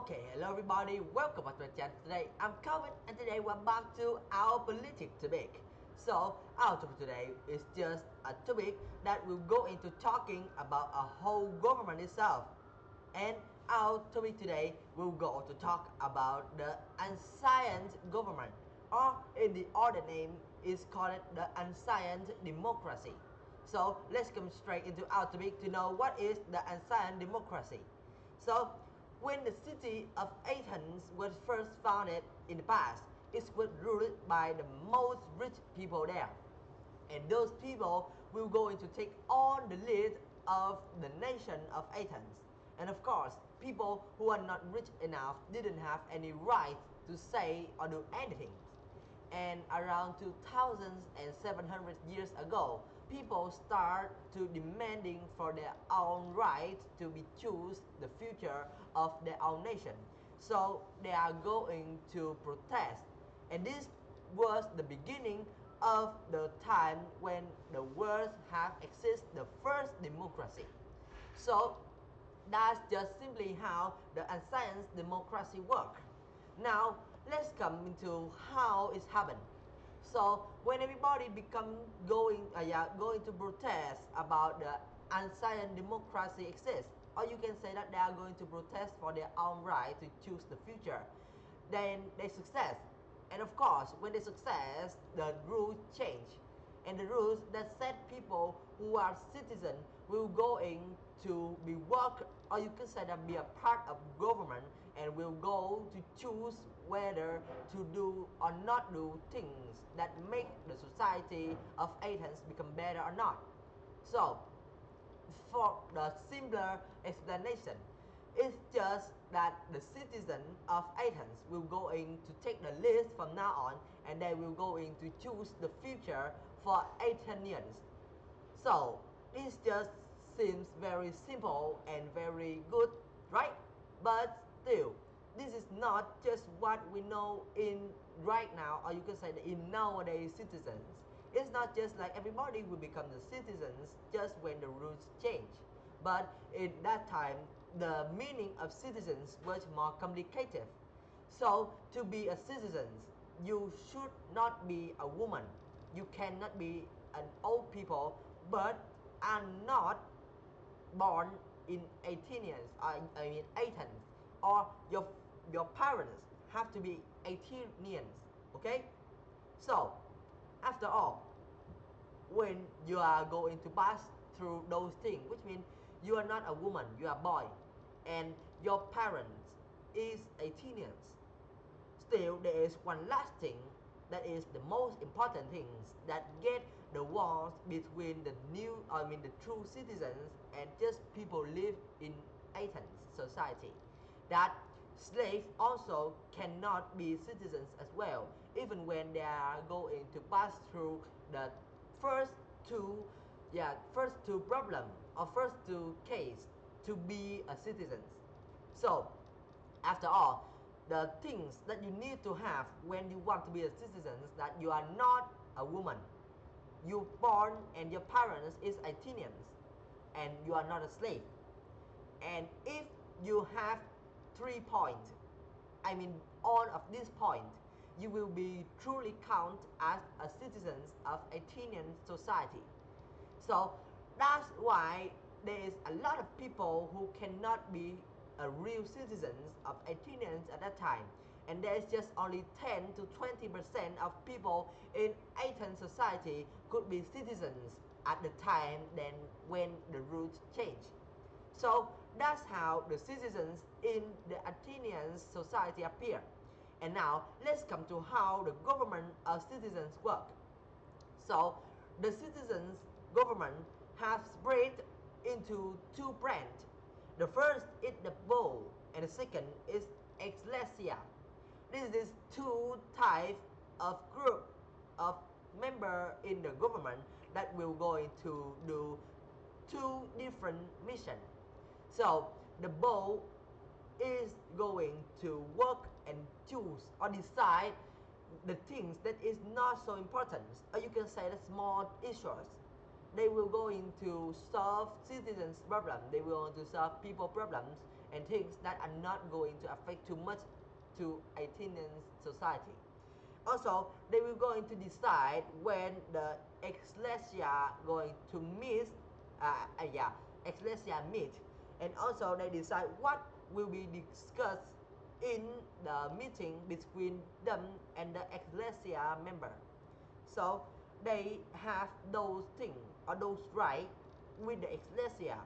Okay, hello everybody, welcome back to my channel. Today I'm Calvin and today we're back to our politics topic. So our topic today is just a topic that will go into talking about a whole government itself. And our topic today will go to talk about the ancient government, or in the other name is called the ancient democracy. So let's come straight into our topic to know what is the ancient democracy. So when the city of Athens was first founded in the past, it was ruled by the most rich people there. And those people will going to take on the lead of the nation of Athens. And of course, people who are not rich enough didn't have any right to say or do anything. And around 2700 years ago, people start to demanding for their own right to be choose the future of their own nation. So they are going to protest, and this was the beginning of the time when the world have exist the first democracy. So that's just simply how the ancient democracy work. Now let's come into how it happened. So when everybody going to protest about the ancient democracy exists, or you can say that they are going to protest for their own right to choose the future, then they success. And of course, when they success, the rules change, and the rules that set people who are citizens will going to be work, or you can say that be a part of government, and will go to choose whether to do or not do things that make the society of Athens become better or not. So for the simpler explanation, it's just that the citizens of Athens will going to take the list from now on, and they will going to choose the future for Athenians. So this just seems very simple and very good, right? But still, this is not just what we know in right now, or you can say that in nowadays citizens. It's not just like everybody will become the citizens just when the rules change. But in that time, the meaning of citizens was more complicated. So to be a citizen, you should not be a woman. You cannot be an old people, but are not born in Athens, or your parents have to be Athenians. Okay, so after all, when you are going to pass through those things, which means you are not a woman, you are a boy, and your parents is Athenians, still there is one last thing that is the most important things that get the walls between the true citizens and just people live in Athens society, that slaves also cannot be citizens as well, even when they are going to pass through the first two problem, or first two case to be a citizen. So after all, the things that you need to have when you want to be a citizen is that you are not a woman, you born and your parents is Athenians, and you are not a slave. And if you have 3 points, all of these points, you will be truly count as a citizen of Athenian society. So that's why there is a lot of people who cannot be a real citizens of Athenians at that time, and there is just only 10 to 20% of people in Athens society could be citizens at the time then when the rules change. So that's how the citizens in the Athenian society appear. And now let's come to how the government of citizens work. So the citizens government have spread into 2 branches. The first is the bowl, and the second is ecclesia. This is 2 types of group of member in the government that will going to do 2 different missions. So the bowl is going to work and choose or decide the things that is not so important, or you can say the small issues. They will go into solve citizens problem, they will to solve people problems, and things that are not going to affect too much to Athenian society. Also, they will going to decide when the ecclesia going to meet, yeah, ecclesia meet, and also they decide what will be discussed in the meeting between them and the ecclesia member. So they have those things or those rights with the ecclesia,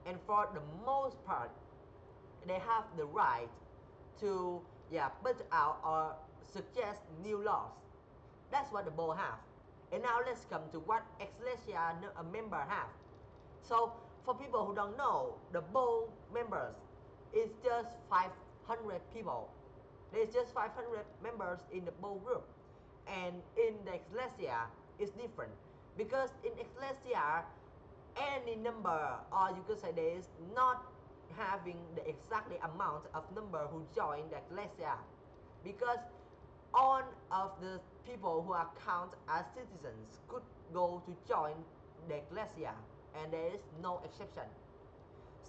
and for the most part, they have the right to, yeah, put out or suggest new laws. That's what the board have. And now let's come to what ecclesia member have. So for people who don't know, the board members is just 500 people. There's just 500 members in the board group, and in the ecclesia it's different, because in ecclesia any number, or you could say there is not having the exactly amount of number who join the ecclesia, because all of the people who are counted as citizens could go to join the ecclesia, and there is no exception.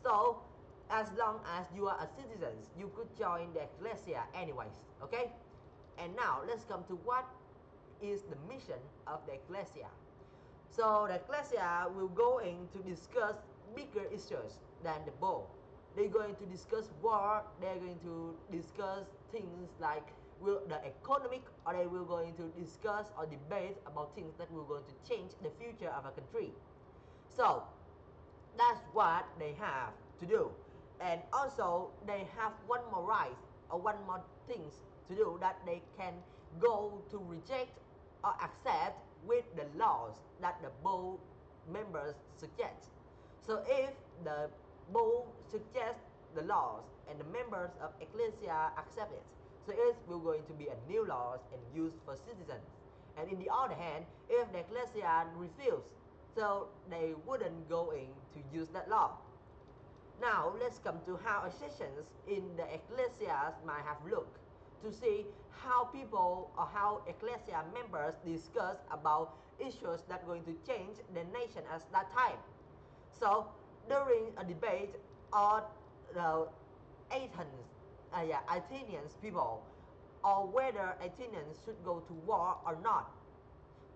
So as long as you are a citizen, you could join the ecclesia anyways. Okay, and now let's come to what is the mission of the ecclesia. So the ecclesia will going to discuss bigger issues than the board. They're going to discuss war. They're going to discuss things like will the economic, or they will going to discuss or debate about things that will going to change the future of a country. So that's what they have to do, and also they have one more right or one more things to do, that they can go to reject or accept with the laws that the board members suggest. So if the board suggests the laws and the members of ecclesia accept it, so it will going to be a new laws and used for citizens. And in the other hand, if the ecclesia refuse, so they wouldn't going to use that law. Now let's come to how a sessions in the ecclesias might have looked, to see how people or how ecclesia members discuss about issues that are going to change the nation at that time. So during a debate on the Athenians people, or whether Athenians should go to war or not.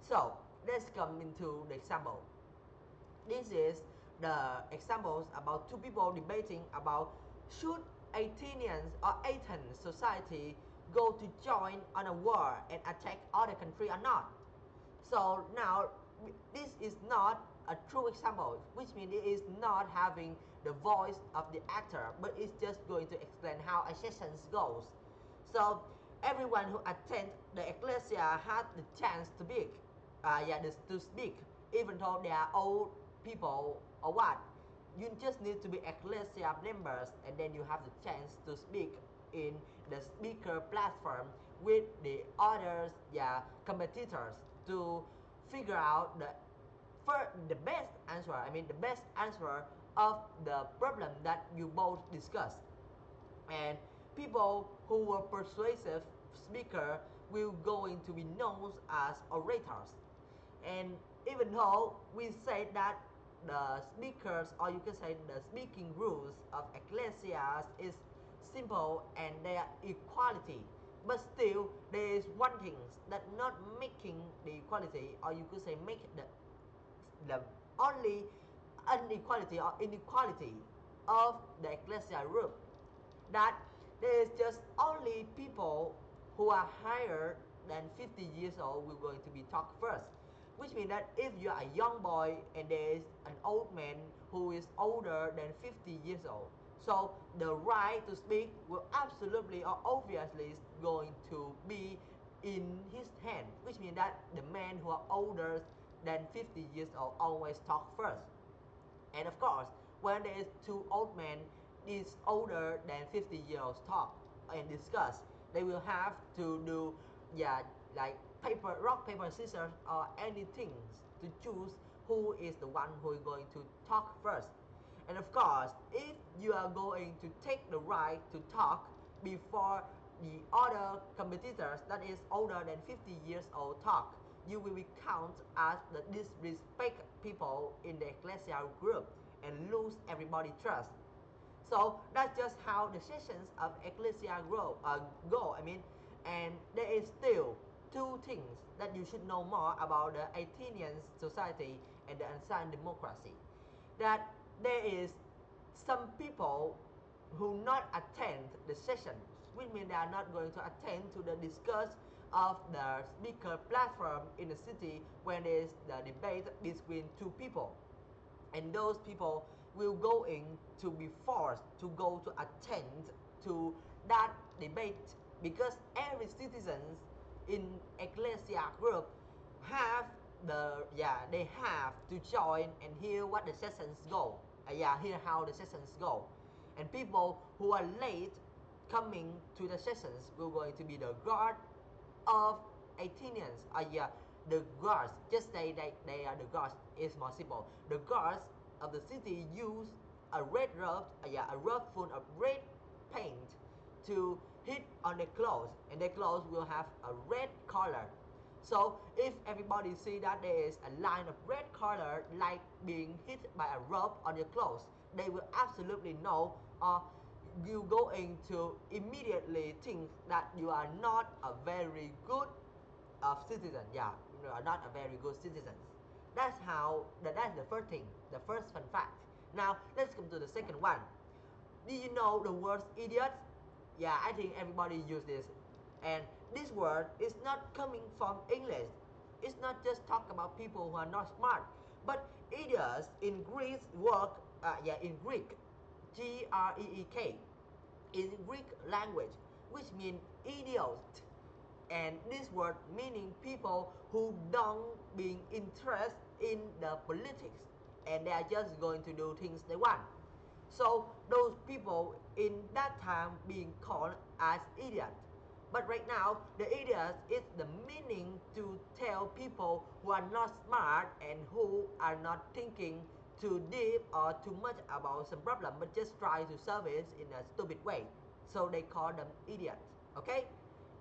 So let's come into the example. This is the examples about two people debating about should Athenians or Athens society go to join on a war and attack other country or not. So now this is not a true example, which means it is not having the voice of the actor, but it's just going to explain how a session goes. So everyone who attends the ecclesia had the chance to speak, to speak, even though they are old people or what. You just need to be ecclesia members, and then you have the chance to speak in the speaker platform with the others, competitors, to figure out the best answer. I mean the best answer of the problem that you both discussed. And people who were persuasive speaker will going to be known as orators. And even though we say that the speakers, or you can say the speaking rules of ecclesias is simple and they are equality, but still there is one thing that not making the equality, or you could say make the only inequality or inequality of the ecclesia group, that there is just only people who are higher than 50 years old will going to be talked first, which means that if you are a young boy and there is an old man who is older than 50 years old, so the right to speak will absolutely or obviously going to be in his hand, which means that the men who are older than 50 years old always talk first. And of course, when there is two old men is older than 50 years old talk and discuss, they will have to do, like rock paper scissors or anything to choose who is the one who is going to talk first. And of course, if you are going to take the right to talk before the other competitors that is older than 50 years old talk, you will be counted as the disrespect people in the ecclesial group and lose everybody trust. So that's just how the sessions of Ecclesia go. And there is still two things that you should know more about the Athenian society and the ancient democracy. That there is some people who not attend the sessions, which means they are not going to attend to the discuss of the speaker platform in the city when there is the debate between two people, and those people will going to be forced to go to attend to that debate, because every citizens in ecclesia group have they have to join and hear what the sessions go, hear how the sessions go. And people who are late coming to the sessions will going to be the guard of Athenians. The guards, just say they are the guards, is more simple. The guards of the city use a red robe, a robe full of red paint to hit on the clothes, and the clothes will have a red color. So if everybody see that there is a line of red color like being hit by a rope on your clothes, they will absolutely know, or you going to immediately think that you are not a very good citizen. Yeah, you are not a very good citizen. That's the first thing, the first fun fact. Now let's come to the second one. Do you know the word idiot? Yeah, I think everybody use this. And this word is not coming from English. It's not just talk about people who are not smart. But idiots in Greek work, in Greek, Greek, in Greek language, which means idiot. And this word meaning people who don't being interested in the politics, and they are just going to do things they want. So those people in that time being called as idiots. But right now, the idiot is the meaning to tell people who are not smart and who are not thinking too deep or too much about some problem, but just try to solve it in a stupid way. So they call them idiots. Okay?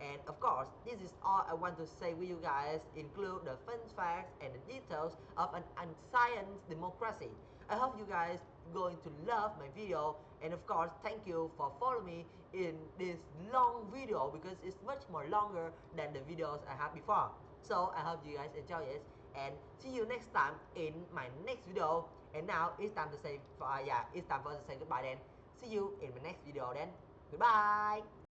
And of course, this is all I want to say with you guys, include the fun facts and the details of an unscience democracy. I hope you guys going to love my video, and of course, thank you for following me in this long video, because it's much more longer than the videos I had before. So I hope you guys enjoy it, and see you next time in my next video. And now it's time to say, it's time for us to say goodbye then. See you in my next video then. Goodbye.